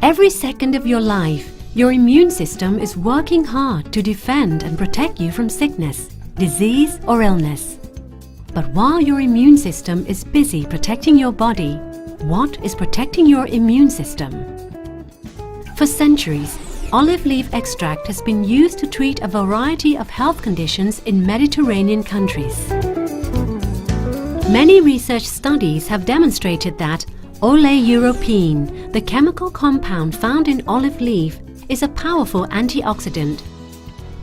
Every second of your life, your immune system is working hard to defend and protect you from sickness, disease or illness. But while your immune system is busy protecting your body, what is protecting your immune system? For centuries, olive leaf extract has been used to treat a variety of health conditions in Mediterranean countries. Many research studies have demonstrated that Olé European, the chemical compound found in olive leaf, is a powerful antioxidant.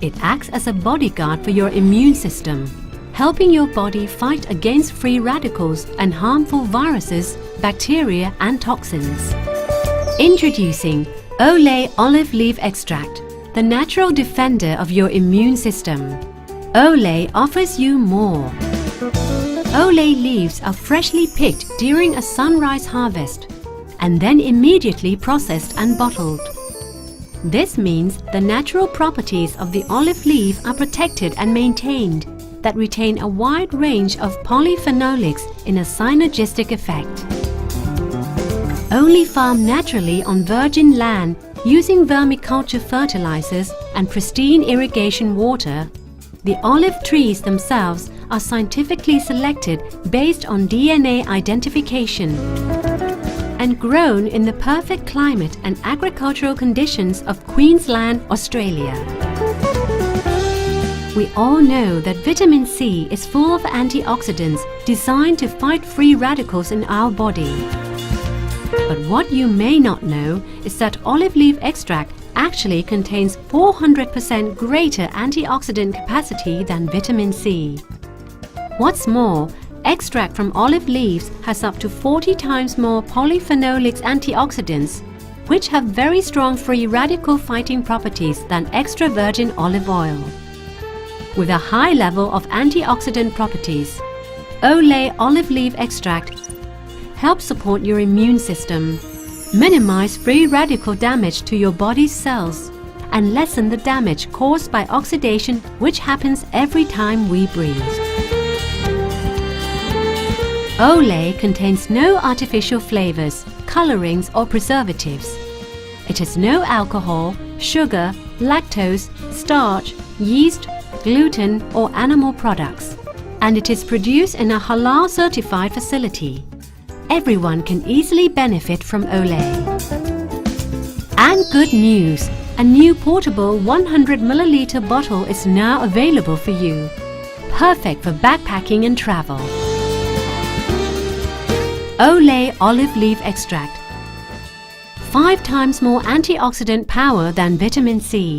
It acts as a bodyguard for your immune system, helping your body fight against free radicals and harmful viruses, bacteria and toxins. Introducing Olé Olive Leaf Extract, the natural defender of your immune system. Olé offers you more. Olé leaves are freshly picked during a sunrise harvest and then immediately processed and bottled. This means the natural properties of the olive leaf are protected and maintained that retain a wide range of polyphenolics in a synergistic effect. Only farmed naturally on virgin land using vermiculture fertilizers and pristine irrigation water, the olive trees themselves are scientifically selected based on DNA identification and grown in the perfect climate and agricultural conditions of Queensland, Australia. We all know that vitamin C is full of antioxidants designed to fight free radicals in our body. But what you may not know is that olive leaf extract actually contains 400% greater antioxidant capacity than vitamin C. What's more, extract from olive leaves has up to 40 times more polyphenolics antioxidants, which have very strong free radical fighting properties than extra virgin olive oil. With a high level of antioxidant properties, Olé Olive Leaf Extract helps support your immune system, minimize free radical damage to your body's cells, and lessen the damage caused by oxidation, which happens every time we breathe. Olé contains no artificial flavors, colorings or preservatives. It has no alcohol, sugar, lactose, starch, yeast, gluten or animal products, and it is produced in a halal certified facility. Everyone can easily benefit from Olé. And good news! A new portable 100 ml bottle is now available for you. Perfect for backpacking and travel. Olé Olive Leaf Extract. 5 times more antioxidant power than vitamin C.